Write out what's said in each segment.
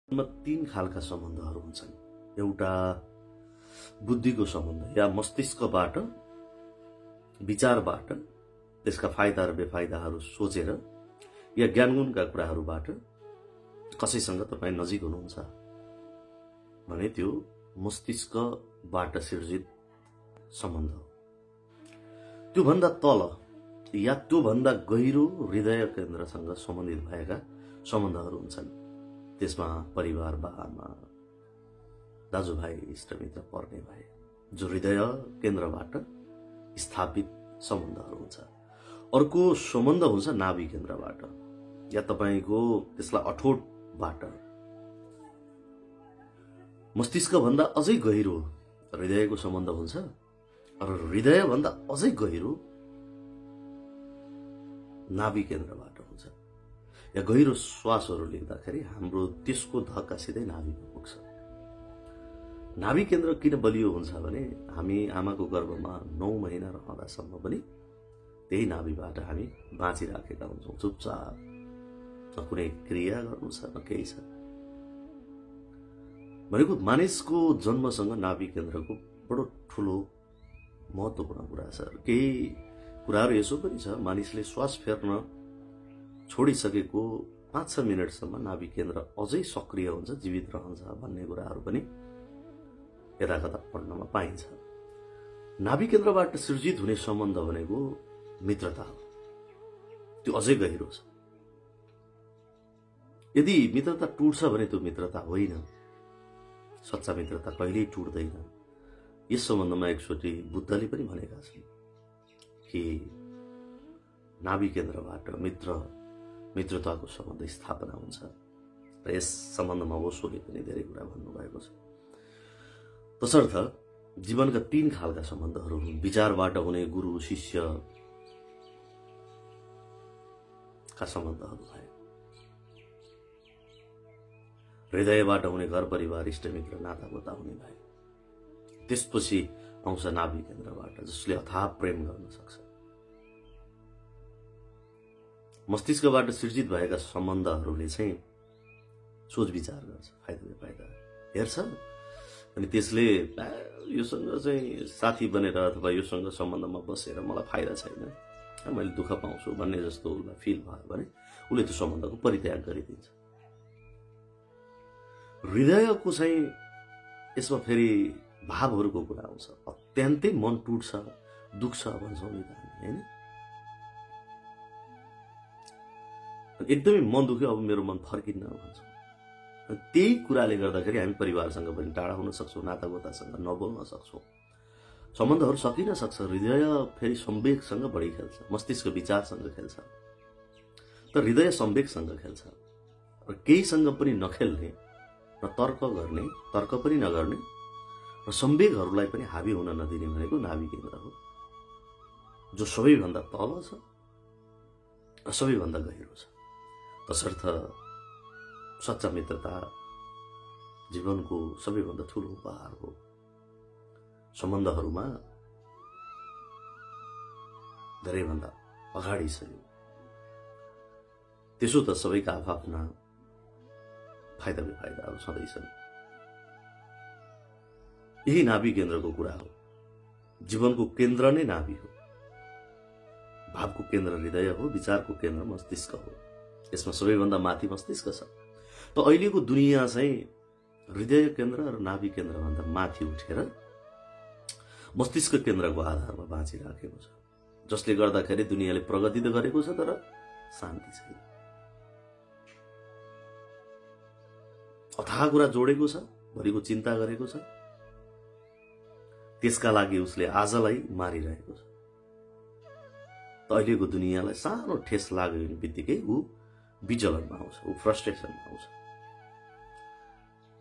मा तीन खालका सम्बन्धहरू हुन्छन्। एउटा बुद्धिको सम्बन्ध या मस्तिष्कबाट विचारबाट त्यसका फाइदा र बेफाइदाहरू सोचेर या ज्ञानगुणका कुराहरूबाट कसैसँग तपाईँ नजिक हुनुहुन्छ भने त्यो मस्तिष्कबाट सिर्जित सम्बन्ध हो। त्योभन्दा तल या त्योभन्दा गहिरो हृदय केन्द्रसँग सम्बन्धित भएका सम्बन्धहरू हुन्छन्। त्यसमा परिवार, बाआमा, दाजुभाइ, इष्टमित्र पर्ने भए जो हृदय केन्द्रबाट स्थापित सम्बन्धहरू हुन्छ। अर्को सम्बन्ध हुन्छ नाभि केन्द्रबाट या तपाईको त्यसलाई अठोटबाट मस्तिष्कभन्दा अझै गहिरो हृदयको सम्बन्ध हुन्छ र हृदयभन्दा अझै गहिरो नाभि केन्द्रबाट हुन्छ। या गहिरो श्वासहरू लिँदाखेरि हाम्रो त्यसको धक्का सिधै नाभिमा पुग्छ। नाभि केन्द्र किन बलियो हुन्छ भने हामी आमाको गर्भमा 9 महिना रहँदासम्म पनि त्यही नाभिबाट हामी बाँचिराखेका हुन्छौँ। चुपचाप, न कुनै क्रिया गर्नु छ न केही छ। भनेको मानिसको जन्मसँग नाभि केन्द्रको बडो ठुलो महत्त्वपूर्ण कुरा छ। केही कुराहरू यसो पनि छ, मानिसले श्वास फेर्न छोडिसकेको 5-6 मिनटसम्म नाभि केन्द्र अझै सक्रिय हुन्छ, जीवित रहन्छ भन्ने कुराहरू पनि यथाकथा पढ्नमा पाइन्छ। नाभि केन्द्रबाट सृजित हुने सम्बन्ध भनेको मित्रता हो। त्यो अझै गहिरो छ। यदि मित्रता टुट्छ भने त्यो मित्रता होइन। सच्चा मित्रता कहिल्यै टुट्दैन। यस सम्बन्धमा एकचोटि बुद्धले पनि भनेका छन् कि नाभि केन्द्रबाट मित्रताको सम्बन्ध स्थापना हुन्छ र यस सम्बन्धमा ओशोले पनि धेरै कुरा भन्नुभएको छ। तसर्थ जीवनका 3 खालका सम्बन्धहरू हुन्। विचारबाट हुने गुरु शिष्यका सम्बन्धहरू भए, हृदयबाट हुने घर परिवार, इष्टमित्र, नातागोता हुने भए, त्यसपछि आउँछ नाभि केन्द्रबाट जसले अथाह प्रेम गर्न सक्छ। मस्तिष्कबाट सृजित भएका सम्बन्धहरूले चाहिँ सोच विचार गर्छ, फाइदा बेफाइदा हेर्छ अनि त्यसले योसँग चाहिँ साथी बनेर अथवा योसँग सम्बन्धमा बसेर मलाई फाइदा छैन, मैले दुःख पाउँछु भन्ने जस्तो उसलाई फिल भयो भने उसले त्यो सम्बन्धको परित्याग गरिदिन्छ। हृदयको चाहिँ यसमा फेरि भावहरूको कुरा आउँछ। अत्यन्तै मन टुट्छ, दुख्छ भन्छौँ नि त हामी, होइन? एकदमै मन दुख्यो, अब मेरो मन फर्किन्न भन्छौँ। त्यही कुराले गर्दाखेरि हामी परिवारसँग पनि टाढा हुन सक्छौँ, नातागोतासँग नबोल्न सक्छौँ, सम्बन्धहरू सकिन सक्छ। हृदय फेरि संवेगसँग बढी खेल्छ, मस्तिष्क विचारसँग खेल्छ, तर हृदय संवेगसँग खेल्छ र केहीसँग पनि नखेल्ने, न तर्क गर्ने, तर्क पनि नगर्ने र संवेगहरूलाई पनि हावी हुन नदिने भनेको नाभि केन्द्र हो, जो सबैभन्दा तल छ र सबैभन्दा गहिरो छ। तसर्थ सच्चा मित्रता जीवनको सबैभन्दा ठुलो उपहार हो। सम्बन्धहरूमा धेरैभन्दा अगाडि छ यो। त्यसो त सबैका आफ्ना फाइदा बेफाइदाहरू छँदैछन्। यही नाभि केन्द्रको कुरा हो। जीवनको केन्द्र नै नाभि हो। भावको केन्द्र हृदय हो, विचारको केन्द्र मस्तिष्क हो। यसमा सबैभन्दा माथि मस्तिष्क छ। त अहिलेको दुनियाँ चाहिँ हृदय केन्द्र र नाभि केन्द्रभन्दा माथि उठेर मस्तिष्क केन्द्रको आधारमा बाँचिराखेको छ, जसले गर्दाखेरि दुनियाँले प्रगति त गरेको छ तर शान्ति छैन। अथाह कुरा जोडेको छ, भरिको चिन्ता गरेको छ, त्यसका लागि उसले आजलाई मारिरहेको छ। त अहिलेको दुनियाँलाई सानो ठेस लाग्यो बित्तिकै ऊ विचलनमा आउँछ, ऊ फ्रस्ट्रेसनमा आउँछ।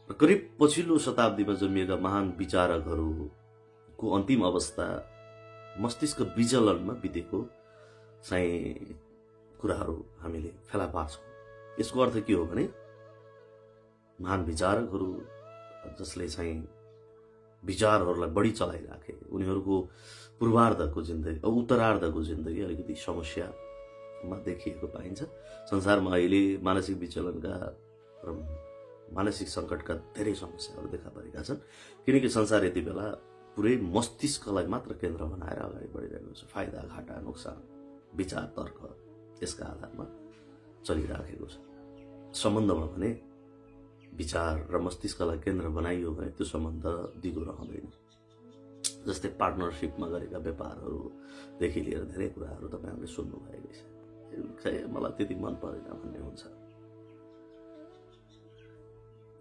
र करिब पछिल्लो शताब्दीमा जन्मिएका महान विचारकहरूको अन्तिम अवस्था मस्तिष्क विचलनमा बितेको चाहिँ कुराहरू हामीले फेला पार्छौँ। यसको अर्थ के हो भने महान विचारकहरू जसले चाहिँ विचारहरूलाई बढी चलाइराखे, उनीहरूको पूर्वार्धको जिन्दगी, उत्तरार्धको जिन्दगी अलिकति समस्यामा देखिएको पाइन्छ। संसारमा अहिले मानसिक विचलनका मानसिक संकटका धेरै समस्याहरू देखा परेका छन् किनकि संसार यति बेला पुरै मस्तिष्कलाई मात्र केन्द्र बनाएर अगाडि बढिरहेको छ। फाइदा घाटा नोक्सान विचार तर्क यसका आधारमा चलिराखेको छ। सम्बन्धमा भने विचार र मस्तिष्कलाई केन्द्र बनाइयो भने त्यो सम्बन्ध दिगो रहँदैन। जस्तै पार्टनरशिपमा गरेका व्यापारहरूदेखि लिएर धेरै कुराहरू तपाईहरुले सुन्नु भएको छ। मलाई त्यति मन परेन भन्ने हुन्छ।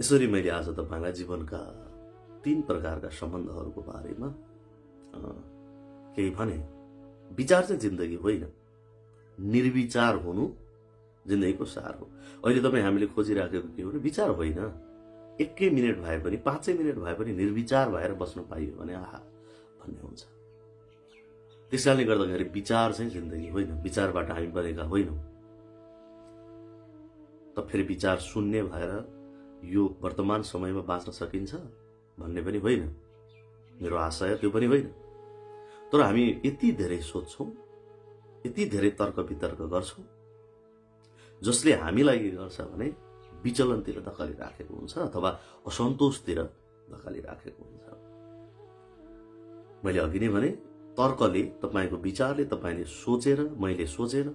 यसरी मैले आज तपाईलाई जीवनका 3 प्रकारका सम्बन्धहरूको बारेमा केही भने। विचार चाहिँ जिन्दगी होइन, निर्विचार हुनु जिन्दगीको सार हो। अहिले तपाई हामीले खोजिराखेको के हो भने विचार होइन, 1 मिनेट भए पनि 5 मिनेट भए पनि निर्विचार भएर बस्न पाइयो भने आहा भन्ने हुन्छ। त्यसैले गर्दाखेरि विचार चाहिँ जिन्दगी होइन, विचारबाट हामी बनेका होइनौं। त फेरि विचार शून्य भएर यो वर्तमान समयमा बाँच्न सकिन्छ भन्ने पनि होइन, मेरो आशय त्यो पनि होइन। तर हामी यति धेरै सोच्छौं, यति धेरै तर्क वितर्क गर्छौं जसले हामीलाई के गर्छ भने विचलनतिर धकालिराखेको हुन्छ अथवा असन्तोषतिर धकालिराखेको हुन्छ। मैले अघि नै भने तर्कले, तपाईको विचारले, तपाईले सोचेर, मैले सोचेर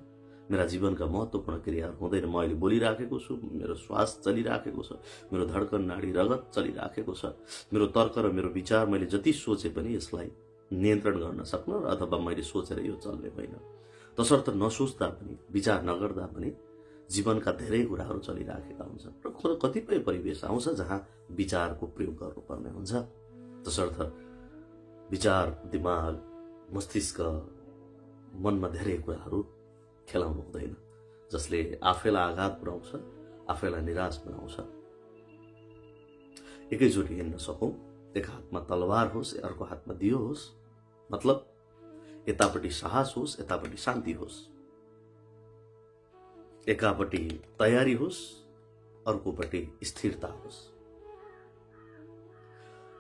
मेरा जीवनका महत्त्वपूर्ण क्रियाहरू हुँदैन। म अहिले बोलिराखेको छु, मेरो श्वास चलिराखेको छ, मेरो धड्कन नाडी रगत चलिराखेको छ। मेरो तर्क र मेरो विचार मैले जति सोचे पनि यसलाई नियन्त्रण गर्न सक्न अथवा मैले सोचेर यो चल्ने होइन। तसर्थ नसोच्दा पनि, विचार नगर्दा पनि जीवनका धेरै कुराहरू चलिराखेका हुन्छन् र कतिपय परिवेश आउँछ जहाँ विचारको प्रयोग गर्नुपर्ने हुन्छ। तसर्थ विचार, दिमाग, मस्तिष्क, मनमा धेरै कुराहरू खेलाउनु हुँदैन जसले आफैलाई आघात पुर्याउँछ, आफैलाई निराश बनाउँछ। एकैचोटि हिँड्न सकौं, एक हातमा तलवार होस्, अर्को हातमा दियो होस्, मतलब यतापट्टि साहस होस्, यतापट्टि शान्ति होस्। एकापट्टि तयारी होस्, अर्कोपट्टि स्थिरता होस्।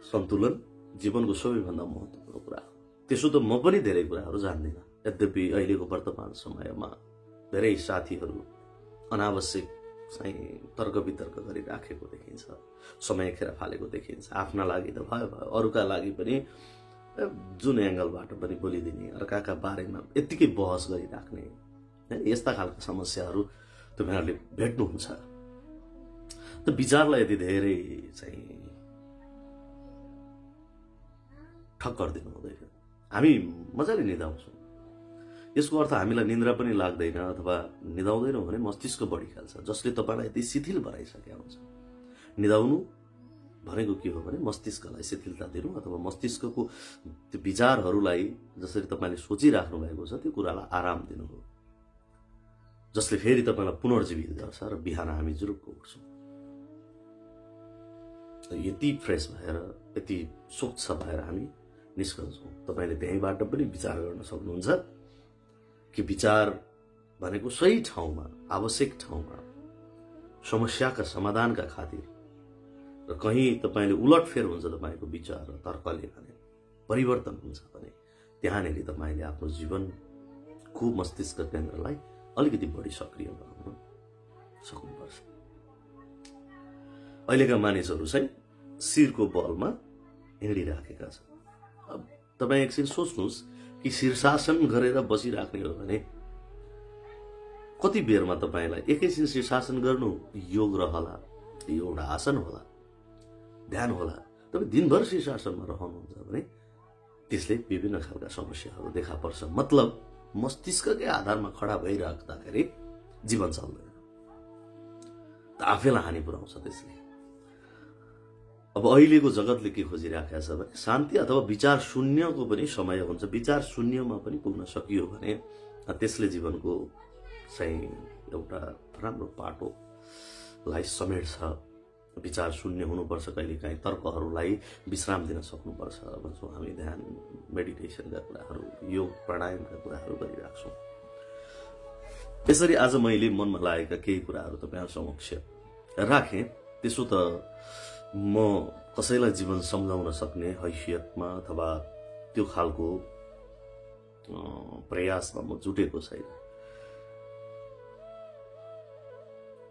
सन्तुलन जीवनको सबैभन्दा महत्त्वपूर्ण कुरा हो। त्यसो त म पनि धेरै कुराहरू जान्दिन। यद्यपि अहिलेको वर्तमान समयमा धेरै साथीहरू अनावश्यक चाहिँ तर्क वितर्क गरिराखेको देखिन्छ, समय खेर फालेको देखिन्छ। आफ्ना लागि त भयो भयो, अरूका लागि पनि जुन एंगलबाट पनि बोलिदिने, अर्काका बारेमा यतिकै बहस गरिराख्ने, यस्ता खालका समस्याहरू तपाईहरुले भेट्नुहुन्छ। त विचारलाई यति धेरै चाहिँ ठक्कर दिनु हुँदैन। हामी मजाले निदाउँछौं। यसको अर्थ हामीलाई निन्द्रा पनि लाग्दैन अथवा निदाउँदैनौं भने मस्तिष्क बढी खेल्छ, जसले तपाईलाई यति शिथिल बनाइसकेको हुन्छ। निदाउनु भनेको के हो भने मस्तिष्कलाई शिथिलता दिनु अथवा मस्तिष्कको त्यो विचारहरूलाई जसरी तपाईले सोचिराख्नु भएको छ त्यो कुरालाई आराम दिनु हो, जसले फेरि तपाईलाई पुनर्जीवित गर्छ र बिहान हामी जुरुक्क उठ्छौं। यति फ्रेश भएर, यति स्वच्छ भएर हामी निस्कन्छौं। तपाईले त्यहीबाट पनि विचार गर्न सक्नुहुन्छ कि विचार भनेको सही ठाउँमा, आवश्यक ठाउँमा, समस्याका समाधानका खातिर र कहीं तपाईले उलटफेर हुन्छ तपाईको विचार र तर्कले भने परिवर्तन हुन्छ भने त्यहाँनेरि तपाईले आफ्नो जीवनको मस्तिष्क केन्द्रलाई अलिकति बढी सक्रिय बनाउन सक्नुपर्छ। अहिलेका मानिसहरू चाहिँ शिरको बलमा हिँडिराखेका छन्। अब तपाई एकछिन सोच्नुस् कि शीर्षासन गरेर बसिराख्ने हो भने कति बेरमा तपाईलाई एकैछिन शीर्षासन गर्नु योग रहला, एउटा आसन होला, ध्यान होला। तपाईँ दिनभर शीर्षासनमा रहनुहुन्छ भने त्यसले विभिन्न खालका समस्याहरू देखा पर्छ। मतलब मस्तिष्ककै आधारमा खडा भइराख्दाखेरि जीवन चल्दैन, त आफैलाई हानि पुर्याउँछ त्यसले। अब अहिलेको जगतले के खोजिराखेको छ भने शान्ति अथवा विचार शून्यको पनि समय हुन्छ। विचार शून्यमा पनि पुग्न सकियो भने त्यसले जीवनको चाहिँ एउटा राम्रो पाटोलाई समेट्छ। विचार शून्य हुनुपर्छ, कहिलेकाहीँ तर्कहरूलाई विश्राम दिन सक्नुपर्छ भन्छौँ हामी। ध्यान, मेडिटेसनका कुराहरू, योग प्राणायामका कुराहरू गरिराख्छौँ। यसरी आज मैले मनमा लागेका केही कुराहरू तपाईहरु समक्ष राखेँ। त्यसो त म कसैलाई जीवन सम्झाउन सक्ने हैसियतमा अथवा त्यो खालको प्रयासमा म जुटेको छैन।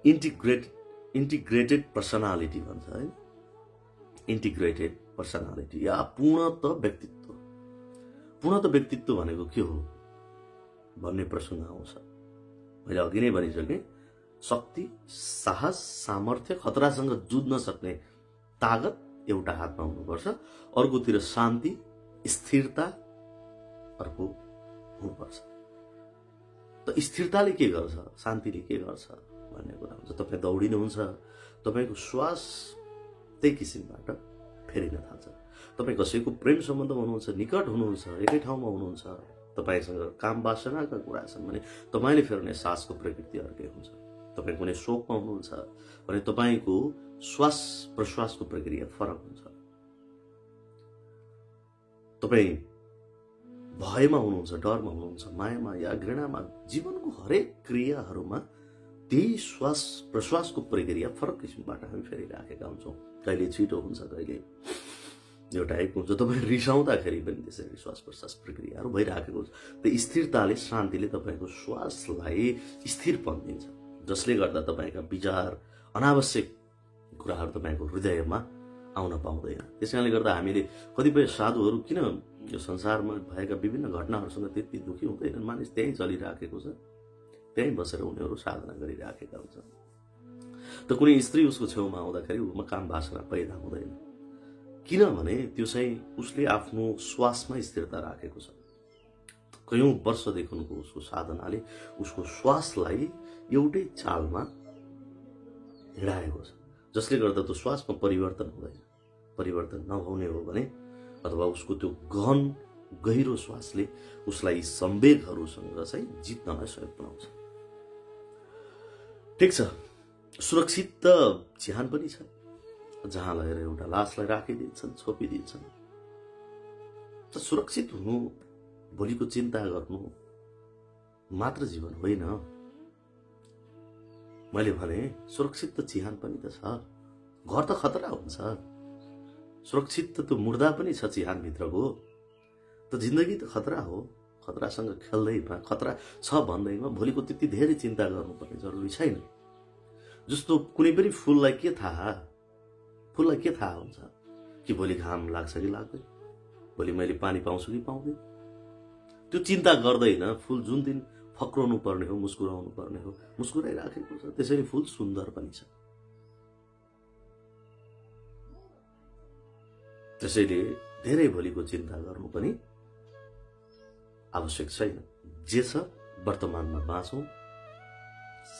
इन्टिग्रेट इन्टिग्रेटेड पर्सनालिटी भन्छ है, इन्टिग्रेटेड पर्सनालिटी या पूर्णत व्यक्तित्व। पूर्णत व्यक्तित्व भनेको के हो भन्ने प्रश्न आउँछ। मैले अघि नै भनिसकेँ, शक्ति, साहस, सामर्थ्य, खतरासँग जुझ्न सक्ने तागत एउटा हातमा हुनुपर्छ, अर्कोतिर शान्ति, स्थिरता अर्को हुनुपर्छ। त स्थिरताले के गर्छ, शान्तिले के गर्छ भन्ने कुरा हुन्छ। तपाईँ दौडिनुहुन्छ, तपाईँको श्वास त्यही किसिमबाट फेरिन थाल्छ। तपाईँ कसैको प्रेम सम्बन्धमा हुनुहुन्छ, निकट हुनुहुन्छ, एकै ठाउँमा हुनुहुन्छ, तपाईँसँग काम वासनाका कुरा छन् भने तपाईँले फेर्ने सासको प्रकृति अर्कै हुन्छ। तपाईँ कुनै शोकमा हुनुहुन्छ भने तपाईँको श्वास प्रश्वासको प्रक्रिया फरक हुन्छ। तपाईँ भयमा हुनुहुन्छ, डरमा हुनुहुन्छ, मायामा या घृणामा, जीवनको हरेक क्रियाहरूमा त्यही श्वास प्रश्वासको प्रक्रिया फरक किसिमबाट हामी फेरिराखेका हुन्छौँ। कहिले छिटो हुन्छ, कहिले एउटा एक हुन्छ। तपाईँ रिसाउँदाखेरि पनि त्यसरी श्वास प्रश्वास प्रक्रियाहरू भइराखेको हुन्छ। त्यो स्थिरताले, शान्तिले तपाईँको श्वासलाई स्थिरपन दिन्छ, जसले गर्दा तपाईँका विचार, अनावश्यक कुराहरू तपाईँको हृदयमा आउन पाउँदैन। त्यसकारणले गर्दा हामीले कतिपय साधुहरू किन यो संसारमा भएका विभिन्न घटनाहरूसँग त्यति दुखी हुँदैनन्? मानिस त्यहीँ चलिराखेको छ, त्यहीँ बसेर उनीहरू साधना गरिराखेका हुन्छन्। त कुनै स्त्री उसको छेउमा आउँदाखेरि उमा काम वासना पैदा हुँदैन, किनभने त्यो चाहिँ उसले आफ्नो श्वासमा स्थिरता राखेको छ। कयौं वर्षदेखिको उसको साधनाले उसको श्वासलाई एउटै चालमा हिँडाएको छ, जसले गर्दा त्यो श्वासमा परिवर्तन हुँदैन। परिवर्तन नहुने हो भने अथवा उसको त्यो गहन गहिरो श्वासले उसलाई संवेगहरूसँग चाहिँ जित्नलाई सहयोग पुर्याउँछ। ठिक छ, सुरक्षित त चिहान पनि छ, जहाँ लगेर एउटा लासलाई राखिदिन्छन्, छोपिदिन्छन्। त सुरक्षित हुनु, भोलिको चिन्ता गर्नु मात्र जीवन होइन। मैले भने सुरक्षित त चिहान पनि त छ, घर त खतरा हुन्छ। सुरक्षित त त्यो मुर्दा पनि छ चिहानभित्रको। त जिन्दगी त खतरा हो। खतरासँग खेल्दैमा, खतरा छ भन्दैमा भोलिको त्यति धेरै चिन्ता गर्नुपर्ने जरुरी छैन। जस्तो कुनै पनि फूललाई के थाहा हुन्छ कि भोलि घाम लाग्छ कि लाग्दैन, भोलि मैले पानी पाउँछु कि पाउँदैन, त्यो चिन्ता गर्दैन। फूल जुन दिन फक्राउनु पर्ने हो, मुस्कुराउनु पर्ने हो, मुस्कुराइराखेको छ। त्यसैले फूल सुन्दर पनि छ। त्यसैले धेरै भोलिको चिन्ता गर्नु पनि आवश्यक छैन। जे छ वर्तमानमा बाँचौं,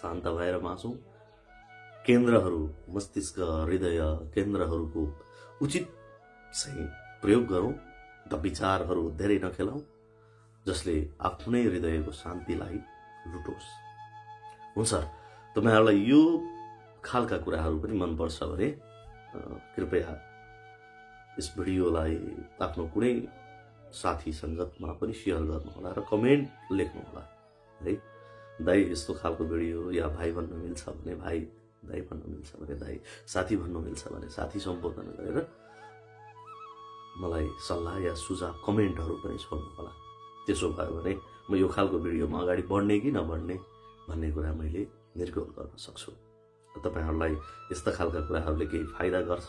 शान्त भएर बाँचौं। केन्द्रहरू, मस्तिष्क, हृदय केन्द्रहरूको उचित चाहिँ प्रयोग गरौं। त विचारहरू धेरै नखेलाउँ जसले आफ्नै हृदयको शान्तिलाई लुटोस्। हुन्छ, तपाईहरुलाई यो खालका कुराहरू पनि मनपर्छ भने कृपया यस भिडियोलाई आफ्नो कुनै साथी संगतमा पनि शेयर गर्नुहोला र कमेन्ट लेख्नुहोला है। दाइ यस्तो खालको भिडियो या भाइ भन्न मिल्छ भने भाइ, दाइ भन्न मिल्छ भने दाइ, साथी भन्न मिल्छ भने साथी सम्बोधन गरेर मलाई सल्लाह या सुझाव कमेन्टहरू पनि छोड्नुहोला। त्यसो भयो भने म यो खालको भिडियोमा अगाडि बढ्ने कि नबढ्ने भन्ने कुरा मैले निर्गोल गर्न सक्छु। तपाईहरुलाई यस्ता खालका कुराहरूले केही फाइदा गर्छ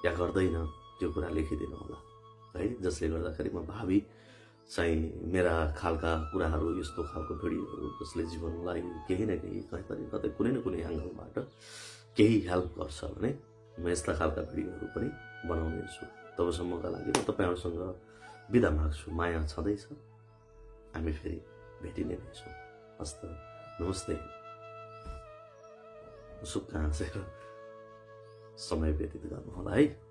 या गर्दैन त्यो कुरा लेखिदिनु होला है, जसले गर्दाखेरि म भावी चाहिँ मेरा खालका कुराहरू, यस्तो खालको भिडियोहरू जसले जीवनलाई केही न केही कतै कुनै न कुनै एंगलबाट केही हेल्प गर्छ भने म यस्ता खालका भिडियोहरू पनि बनाउने छु। तबसम्मका लागि म तपाईहरुसँग बिदा माग्छु। माया छँदैछ, हामी फेरि भेटिने नै छौं। हस्त, नमस्ते। सुख हाँसेर समय व्यतीत गर्नु होला है।